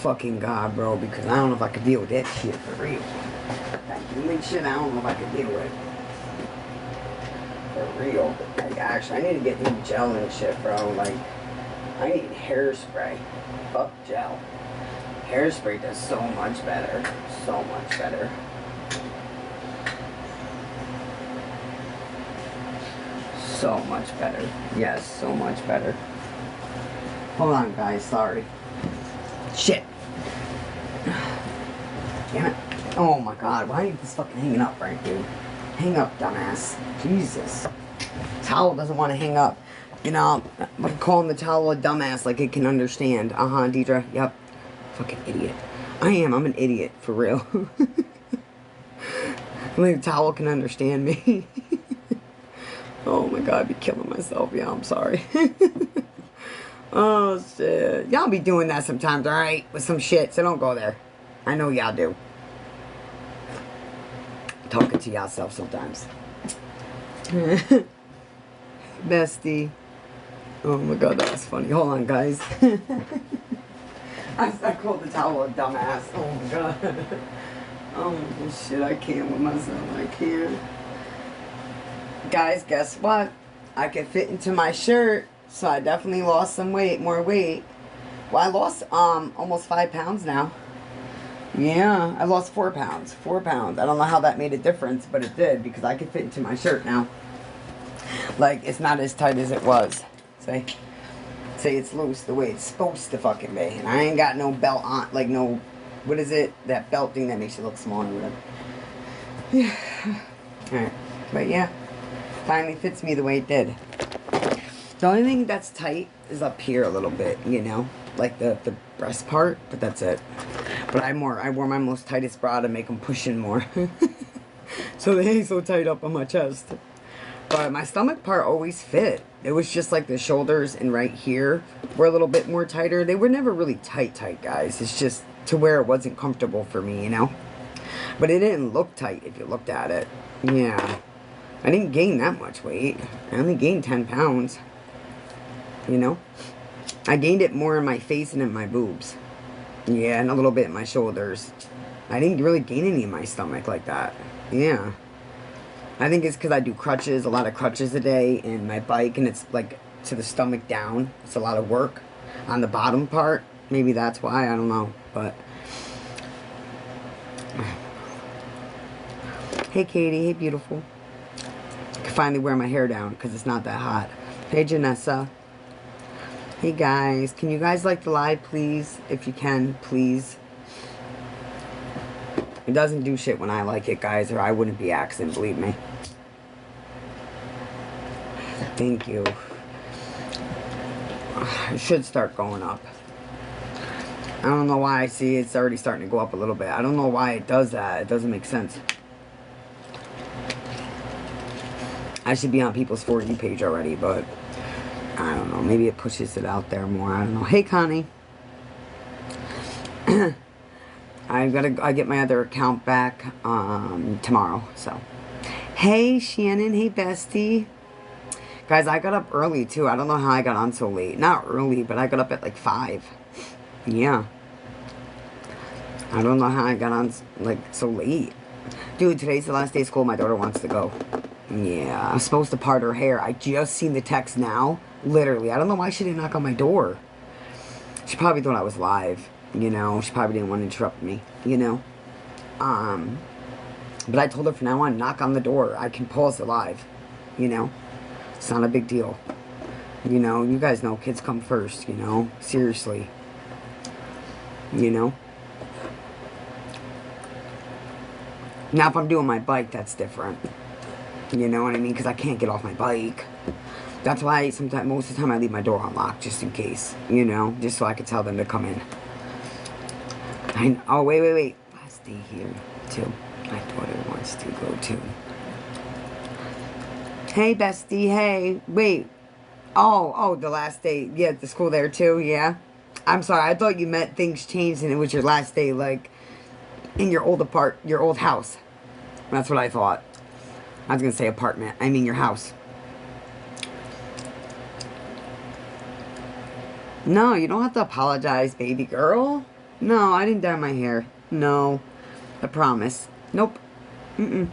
fucking God, bro, because I don't know if I could deal with that shit for real. That human shit, I don't know if I could deal with. For real. Like, actually, I need to get new gel and shit, bro. Like, I need hairspray. Fuck gel. Hairspray does so much better. So much better. So much better. Yes, so much better. Hold on, guys. Sorry. Shit. Damn it. Oh my God. Why are you just fucking hanging up, right, dude? Hang up, dumbass. Jesus. Towel doesn't want to hang up. You know, I'm calling the towel a dumbass like it can understand. Deidre. Yep. Fucking idiot. I am. I'm an idiot. For real. Like the towel can understand me. Oh my God, I'd be killing myself. Yeah, I'm sorry. Oh shit. Y'all be doing that sometimes, alright? With some shit, so don't go there. I know y'all do. Talking to yourself sometimes. Bestie. Oh my God, that was funny. Hold on, guys. I called the towel a dumbass. Oh my God. Oh shit, I can't with myself. I can't. Guys, guess what? I can fit into my shirt, so I definitely lost some weight, more weight. Well, I lost almost 5 pounds now. Yeah, I lost 4 pounds. 4 pounds. I don't know how that made a difference, but it did because I can fit into my shirt now. Like, it's not as tight as it was. Say it's loose the way it's supposed to fucking be. And I ain't got no belt on, like no, what is it? That belt thing that makes you look small or whatever. Yeah. Alright. But yeah. Finally fits me the way it did. The only thing that's tight is up here a little bit, you know, like the breast part, but that's it. But I wore my most tightest bra to make them push in more. So they ain't so tight up on my chest. But my stomach part always fit. It was just like the shoulders and right here were a little bit more tighter. They were never really tight, guys. It's just to where it wasn't comfortable for me, you know. But it didn't look tight if you looked at it. Yeah. I didn't gain that much weight. I only gained 10 pounds. You know? I gained it more in my face and in my boobs. Yeah, and a little bit in my shoulders. I didn't really gain any in my stomach like that. Yeah. I think it's because I do crutches, a lot of crutches a day, and my bike, and it's like to the stomach down. It's a lot of work on the bottom part. Maybe that's why, I don't know. But hey, Katie. Hey, beautiful. I can finally wear my hair down because it's not that hot. Hey, Janessa. Hey, guys. Can you guys like the live, please? If you can, please. It doesn't do shit when I like it, guys, or I wouldn't be asking, believe me. Thank you. It should start going up. I don't know why I see it's already starting to go up a little bit. I don't know why it does that. It doesn't make sense. I should be on people's For You page already, but I don't know. Maybe it pushes it out there more. I don't know. Hey, Connie. I get my other account back tomorrow. So, hey, Shannon. Hey, bestie. Guys, I got up early too. I don't know how I got on so late. Not early, but I got up at like 5. Yeah. I don't know how I got on like so late. Dude, today's the last day of school. My daughter wants to go. Yeah, I'm supposed to part her hair. I just seen the text now. Literally. I don't know why she didn't knock on my door. She probably thought I was live. You know, she probably didn't want to interrupt me. You know. But I told her from now on, knock on the door. I can pause the live. You know. It's not a big deal. You know, you guys know kids come first, you know. Seriously. You know. Now if I'm doing my bike, that's different. You know what I mean? Because I can't get off my bike. That's why sometimes, most of the time I leave my door unlocked just in case. You know, just so I could tell them to come in. Oh, wait. Last day here, too. My daughter wants to go, too. Hey, bestie, hey. Wait. Oh, the last day. Yeah, the school there, too, yeah. I'm sorry, I thought you meant things changed and it was your last day, like, in your old house. That's what I thought. I was going to say apartment. I mean your house. No, you don't have to apologize, baby girl. No, I didn't dye my hair. No. I promise. Nope. Mm-mm.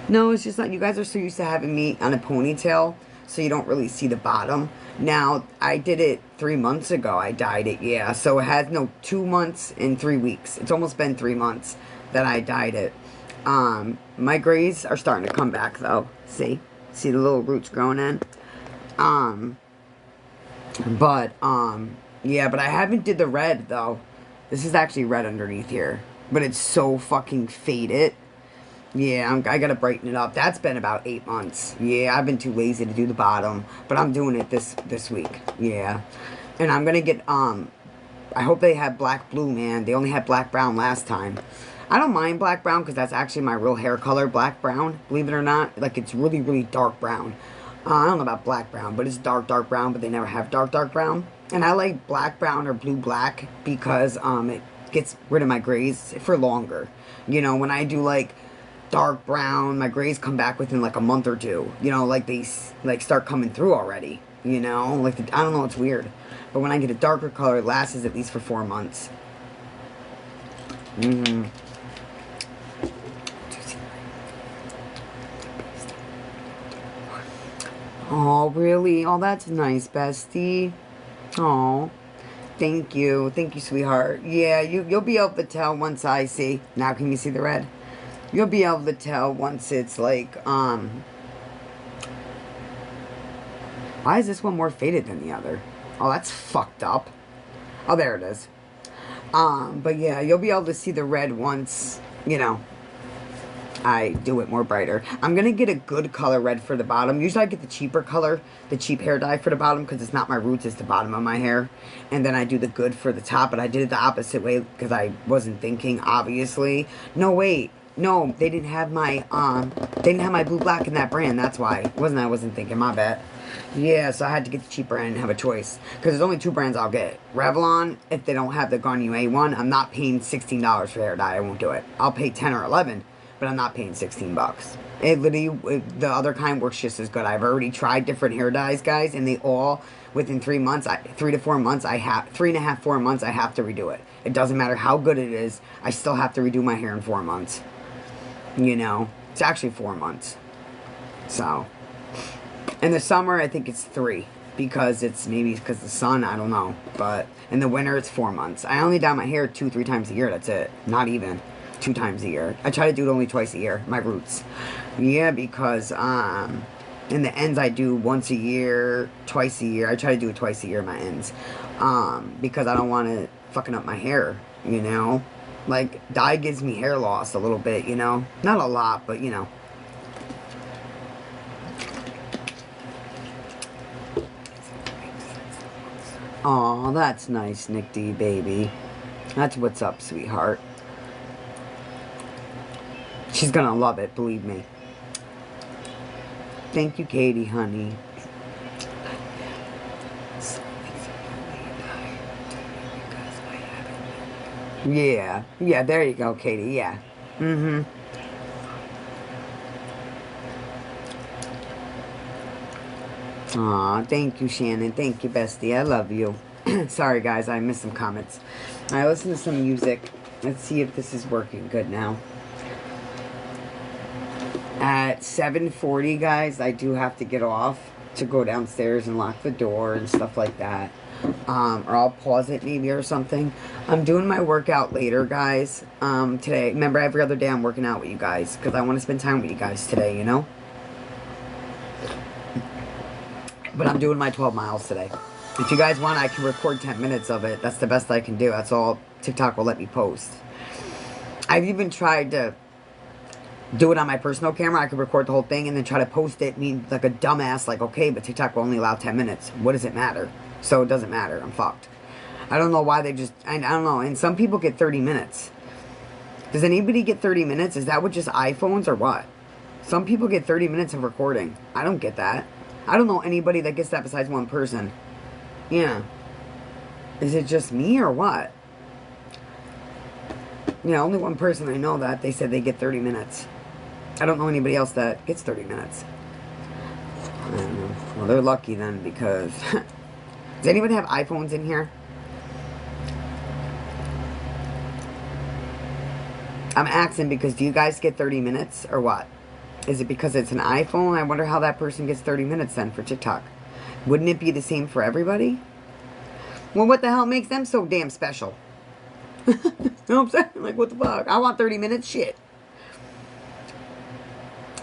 No, it's just that you guys are so used to having me on a ponytail, so you don't really see the bottom. Now, I did it 3 months ago. I dyed it, yeah. So it has, no, 2 months and 3 weeks. It's almost been 3 months that I dyed it. My grays are starting to come back, though. See? See the little roots growing in? Yeah, but I haven't did the red, though. This is actually red underneath here. But it's so fucking faded. Yeah, I gotta brighten it up. That's been about 8 months. Yeah, I've been too lazy to do the bottom. But I'm doing it this week. Yeah. And I'm gonna get, I hope they have black blue, man. They only had black brown last time. I don't mind black brown because that's actually my real hair color, black brown. Believe it or not. Like, it's really, really dark brown. I don't know about black brown, but it's dark, dark brown, but they never have dark, dark brown. And I like black brown or blue black because it gets rid of my grays for longer. You know, when I do, like, dark brown, my grays come back within, like, a month or two. You know, like, they, like, start coming through already. You know? Like, I don't know, it's weird. But when I get a darker color, it lasts at least for 4 months. Mm-hmm. Oh, really? Oh, that's nice, bestie. Oh, thank you. Thank you, sweetheart. Yeah, you'll be able to tell once I see. Now can you see the red? You'll be able to tell once it's like, why is this one more faded than the other? Oh, that's fucked up. Oh, there it is. But yeah, you'll be able to see the red once, you know, I do it more brighter. I'm going to get a good color red for the bottom. Usually I get the cheaper color, the cheap hair dye for the bottom because it's not my roots, it's the bottom of my hair. And then I do the good for the top, but I did it the opposite way because I wasn't thinking, obviously. No, wait. No, they didn't have my blue black in that brand. That's why. I wasn't thinking, my bad. Yeah, so I had to get the cheaper and have a choice. Because there's only 2 brands I'll get. Revlon, if they don't have the Garnier one, I'm not paying $16 for hair dye. I won't do it. I'll pay 10 or 11. But I'm not paying 16 bucks. It literally, the other kind works just as good. I've already tried different hair dyes, guys, and they all, within 3 months, 3 to 4 months, 3.5, 4 months, I have to redo it. It doesn't matter how good it is, I still have to redo my hair in 4 months. You know, it's actually 4 months. In the summer, I think it's 3. Because it's maybe because the sun, I don't know. But in the winter, it's 4 months. I only dye my hair 2-3 times a year, that's it. Not even. 2 times a year. I try to do it only twice a year, my roots. Yeah, because in the ends I do once a year, twice a year. I try to do it twice a year, my ends. Because I don't want to fucking up my hair, you know? Like, dye gives me hair loss a little bit, you know? Not a lot, but you know. Aw, that's nice, Nick D, baby. That's what's up, sweetheart. She's gonna love it, believe me. Thank you, Katie, honey. Yeah. Yeah, there you go, Katie, yeah. Mm-hmm. Aw, thank you, Shannon. Thank you, bestie. I love you. Sorry, guys, I missed some comments. I listen to some music. Let's see if this is working good now. At 7:40, guys, I do have to get off to go downstairs and lock the door and stuff like that. Or I'll pause it maybe or something. I'm doing my workout later, guys, today. Remember, every other day I'm working out with you guys because I want to spend time with you guys today, you know? But I'm doing my 12 miles today. If you guys want, I can record 10 minutes of it. That's the best I can do. That's all TikTok will let me post. I've even tried to do it on my personal camera. I could record the whole thing and then try to post it. Mean like a dumbass, like, okay, but TikTok will only allow 10 minutes. What does it matter? So it doesn't matter. I'm fucked. I don't know why they just, I don't know. And some people get 30 minutes. Does anybody get 30 minutes? Is that with just iPhones or what? Some people get 30 minutes of recording. I don't get that. I don't know anybody that gets that besides one person. Yeah. Is it just me or what? Yeah, only one person I know that. They said they get 30 minutes. I don't know anybody else that gets 30 minutes. I don't know. Well, they're lucky then because... Does anybody have iPhones in here? I'm asking because do you guys get 30 minutes or what? Is it because it's an iPhone? I wonder how that person gets 30 minutes then for TikTok. Wouldn't it be the same for everybody? Well, what the hell makes them so damn special? You know what I'm saying? Like, what the fuck? I want 30 minutes? Shit.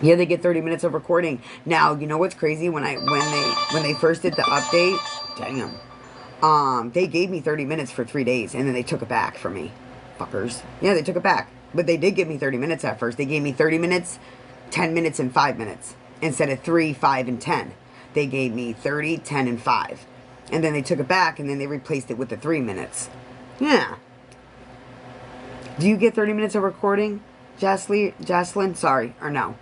Yeah, they get 30 minutes of recording. Now, you know what's crazy? When they first did the update, damn. They gave me 30 minutes for 3 days, and then they took it back from me. Fuckers. Yeah, they took it back. But they did give me 30 minutes at first. They gave me 30 minutes, 10 minutes, and 5 minutes. Instead of 3, 5, and 10. They gave me 30, 10, and 5. And then they took it back, and then they replaced it with the 3 minutes. Yeah. Do you get 30 minutes of recording, Jocelyn? Sorry, or no?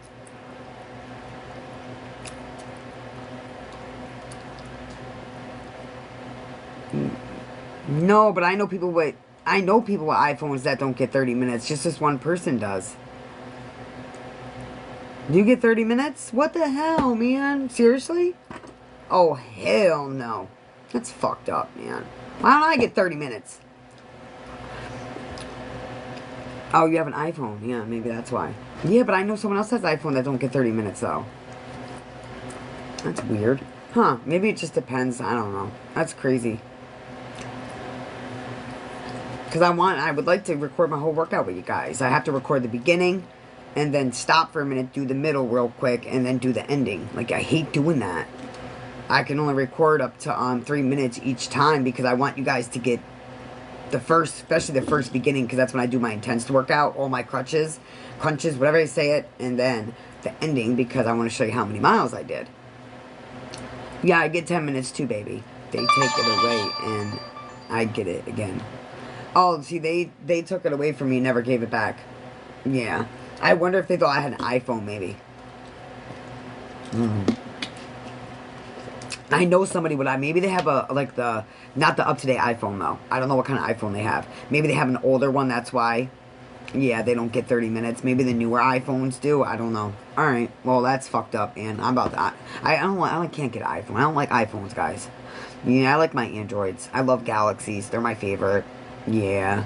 No, but I know people with iPhones that don't get 30 minutes. Just this one person does. Do you get 30 minutes? What the hell, man? Seriously? Oh, hell no. That's fucked up, man. Why don't I get 30 minutes? Oh, you have an iPhone. Yeah, maybe that's why. Yeah, but I know someone else has an iPhone that don't get 30 minutes, though. That's weird. Huh, maybe it just depends. I don't know. That's crazy. Because I would like to record my whole workout with you guys. I have to record the beginning, and then stop for a minute, do the middle real quick, and then do the ending. Like, I hate doing that. I can only record up to 3 minutes each time, because I want you guys to get the first, especially the first beginning, because that's when I do my intense workout, all my crunches, whatever I say it, and then the ending, because I want to show you how many miles I did. Yeah, I get 10 minutes too, baby. They take it away, and I get it again. Oh, see, they took it away from me, never gave it back. Yeah. I wonder if they thought I had an iPhone, maybe. I know somebody would. Maybe they have not the up-to-date iPhone, though. I don't know what kind of iPhone they have. Maybe they have an older one, that's why. Yeah, they don't get 30 minutes. Maybe the newer iPhones do. I don't know. Alright, well, that's fucked up, man. I'm about that. I can't get an iPhone. I don't like iPhones, guys. Yeah, I like my Androids. I love Galaxies. They're my favorite. Yeah.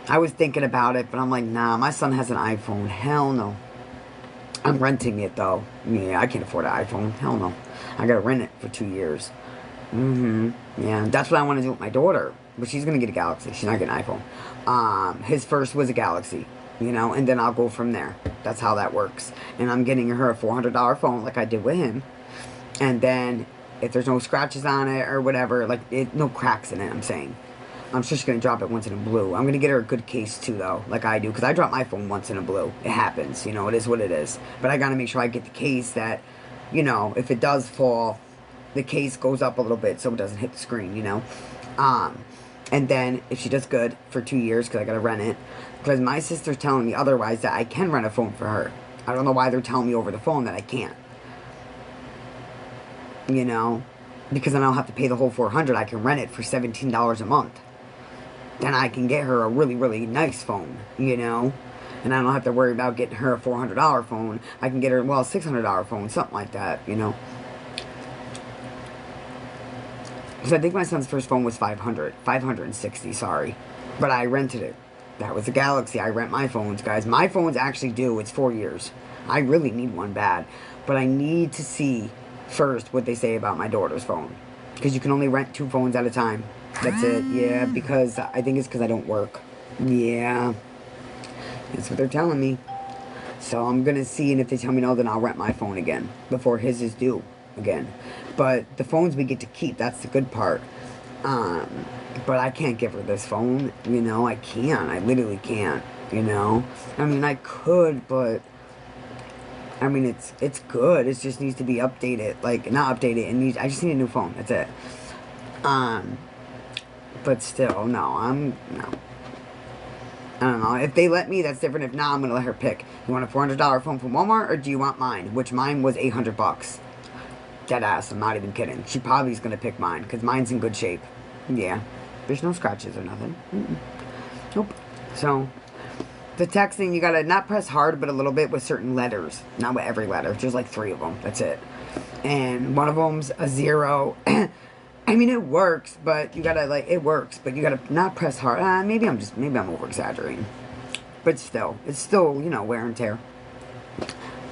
I was thinking about it, but I'm like, nah, my son has an iPhone. Hell no. I'm renting it, though. Yeah, I can't afford an iPhone. Hell no. I gotta rent it for 2 years. Yeah, that's what I want to do with my daughter. But she's gonna get a Galaxy. She's not getting an iPhone. His first was a Galaxy. You know, and then I'll go from there. That's how that works. And I'm getting her a $400 phone like I did with him. And then, if there's no scratches on it or whatever, no cracks in it, I'm saying. I'm sure she's going to drop it once in a blue. I'm going to get her a good case, too, though, like I do. Because I dropped my phone once in a blue. It happens. You know, it is what it is. But I got to make sure I get the case that, you know, if it does fall, the case goes up a little bit so it doesn't hit the screen, you know. And then, if she does good for 2 years, because I got to rent it. Because my sister's telling me otherwise that I can rent a phone for her. I don't know why they're telling me over the phone that I can't. You know. Because then I'll have to pay the whole $400. I can rent it for $17 a month. Then I can get her a really, really nice phone, you know? And I don't have to worry about getting her a $400 phone. I can get her, well, a $600 phone, something like that, you know? Because I think my son's first phone was $560, sorry. But I rented it. That was a Galaxy. I rent my phones, guys. My phones actually do. It's 4 years. I really need one bad. But I need to see first what they say about my daughter's phone. Because you can only rent 2 phones at a time. That's it. Yeah, because I think it's because I don't work. Yeah. That's what they're telling me. So I'm going to see, and if they tell me no, then I'll rent my phone again. Before his is due again. But the phones we get to keep, that's the good part. But I can't give her this phone. You know, I can't. I literally can't. You know? I mean, I could, but I mean, it's good. It just needs to be updated. Like, not updated. I just need a new phone. That's it. But still, no. No. I don't know. If they let me, that's different. If not, I'm going to let her pick. You want a $400 phone from Walmart, or do you want mine? Which mine was $800. Dead ass. I'm not even kidding. She probably is going to pick mine, because mine's in good shape. Yeah. There's no scratches or nothing. Nope. So, the texting, you got to not press hard, but a little bit with certain letters. Not with every letter. Just like 3 of them. That's it. And one of them's a 0. I mean, it works, but you gotta, it works, but you gotta not press hard. Maybe I'm over exaggerating. But still, it's still, you know, wear and tear.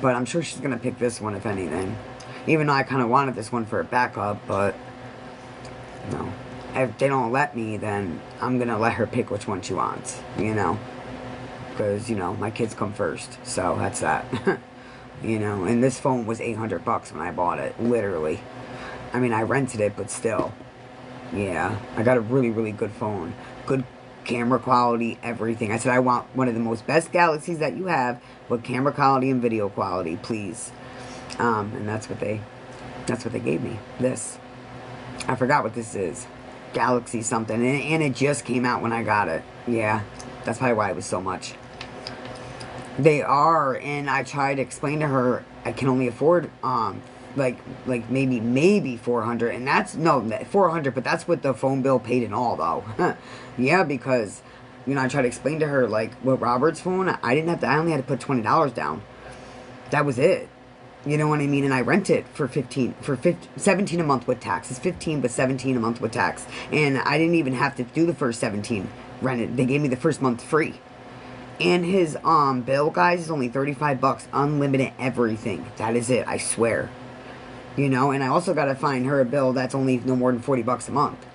But I'm sure she's going to pick this one, if anything. Even though I kind of wanted this one for a backup, but, you know, if they don't let me, then I'm going to let her pick which one she wants, you know. Because, you know, my kids come first. So, that's that. You know, and this phone was $800 when I bought it, literally. I mean, I rented it, but still. Yeah, I got a really, really good phone. Good camera quality, everything. I said I want one of the most best Galaxies that you have with camera quality and video quality, please. And that's what they gave me. This. I forgot what this is. Galaxy something. And it just came out when I got it. Yeah, that's probably why it was so much. They are, and I tried to explain to her I can only afford like maybe 400, and that's no 400, but that's what the phone bill paid and all though. Yeah, because you know I tried to explain to her like with Robert's phone, I only had to put $20 down. That was it. You know what I mean? And I rent it for 17 a month with tax. It's 15 but 17 a month with tax. And I didn't even have to do the first 17 rented. They gave me the first month free. And his bill, guys, is only $35, unlimited everything. That is it, I swear. You know, and I also got to find her a bill that's only no more than $40 a month.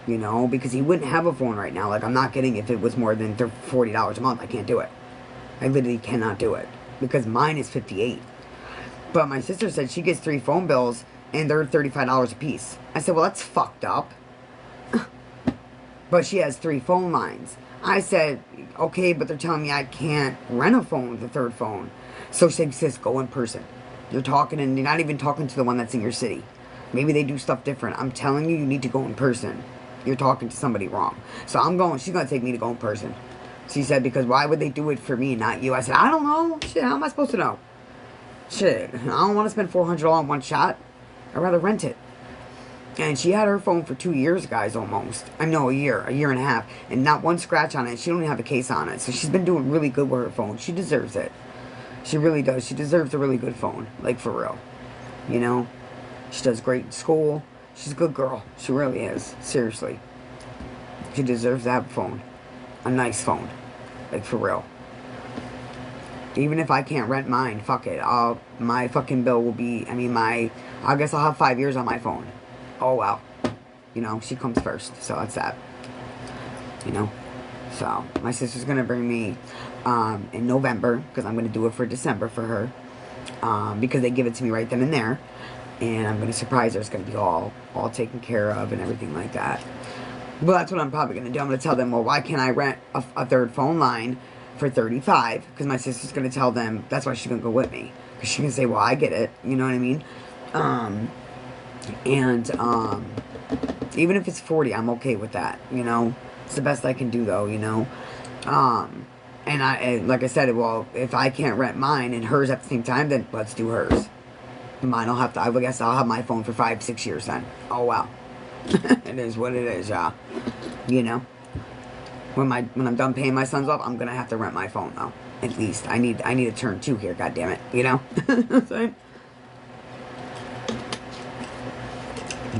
You know, because he wouldn't have a phone right now. Like, I'm not getting if it was more than $40 a month. I can't do it. I literally cannot do it. Because mine is $58. But my sister said she gets 3 phone bills and they're $35 a piece. I said, well, that's fucked up. But she has 3 phone lines. I said, okay, but they're telling me I can't rent a phone with the 3rd phone. So she says, go in person. You're talking and you're not even talking to the one that's in your city. Maybe they do stuff different. I'm telling you, you need to go in person. You're talking to somebody wrong. So she's going to take me to go in person. She said, because why would they do it for me and not you? I said, I don't know. Shit, how am I supposed to know? Shit, I don't want to spend $400 on one shot. I'd rather rent it. And she had her phone for 2 years, guys, almost. I know, a year and a half. And not one scratch on it. She don't even have a case on it. So she's been doing really good with her phone. She deserves it. She really does. She deserves a really good phone. Like, for real. You know? She does great in school. She's a good girl. She really is. Seriously. She deserves to have a phone. A nice phone. Like, for real. Even if I can't rent mine, fuck it. My fucking bill will be, I guess I'll have 5 years on my phone. Oh, well. You know, she comes first. So, that's that. You know? So, my sister's going to bring me in November. Because I'm going to do it for December for her. Because they give it to me right then and there. And I'm going to surprise her. It's going to be all taken care of and everything like that. Well, that's what I'm probably going to do. I'm going to tell them, well, why can't I rent a 3rd phone line for $35? Because my sister's going to tell them, that's why she's going to go with me. Because she can say, well, I get it. You know what I mean? Even if it's $40, I'm okay with that, you know. It's the best I can do, though, you know. And like I said, well, if I can't rent mine and hers at the same time, then let's do hers. Mine, I guess I'll have my phone for 5-6 years then. Oh, well. It is what it is, yeah. You know. When I'm done paying my sons off, I'm gonna have to rent my phone, though. At least. I need to turn 2 here, goddammit. You know? Saying?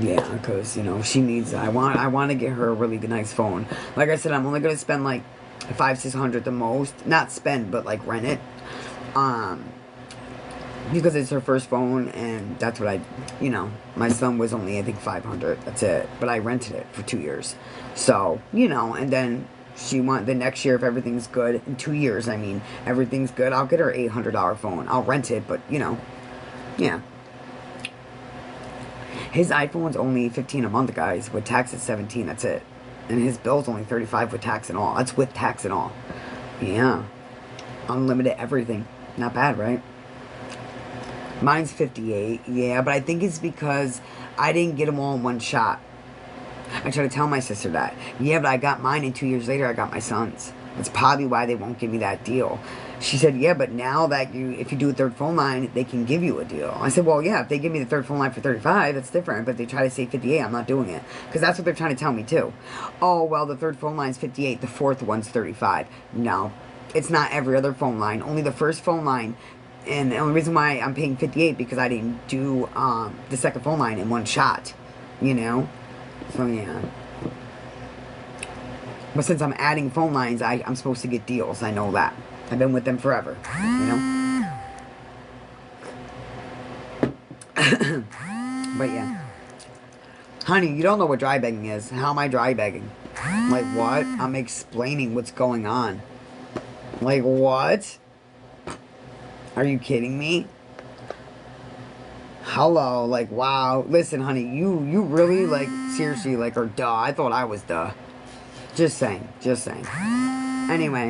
Yeah, because, you know, she needs, I want to get her a really nice phone. Like I said, I'm only going to spend, like, $500-600 the most. Not spend, but, like, rent it. Because it's her first phone, and that's what you know, my son was only, I think, $500. That's it. But I rented it for 2 years. So, you know, and then the next year, if everything's good, in 2 years, everything's good, I'll get her an $800 phone. I'll rent it, but, you know, yeah. His iPhone's only $15 a month, guys. With tax, it's $17. That's it. And his bill's only $35 with tax and all. That's with tax and all. Yeah. Unlimited everything. Not bad, right? Mine's $58. Yeah, but I think it's because I didn't get them all in one shot. I try to tell my sister that. Yeah, but I got mine, and 2 years later, I got my son's. That's probably why they won't give me that deal. She said, yeah, but now that if you do a 3rd phone line, they can give you a deal. I said, well, yeah, if they give me the 3rd phone line for $35, that's different. But they try to say $58, I'm not doing it. Because that's what they're trying to tell me, too. Oh, well, the 3rd phone line's $58, the 4th one's $35. No, it's not every other phone line. Only the 1st phone line. And the only reason why I'm paying $58 because I didn't do the 2nd phone line in one shot. You know? So, yeah. But since I'm adding phone lines, I'm supposed to get deals. I know that. I've been with them forever. You know? But yeah. Honey, you don't know what dry begging is. How am I dry begging? Like what? I'm explaining what's going on. Like what? Are you kidding me? Hello, like wow. Listen, honey, you really like seriously like are duh. I thought I was duh. Just saying. Anyway.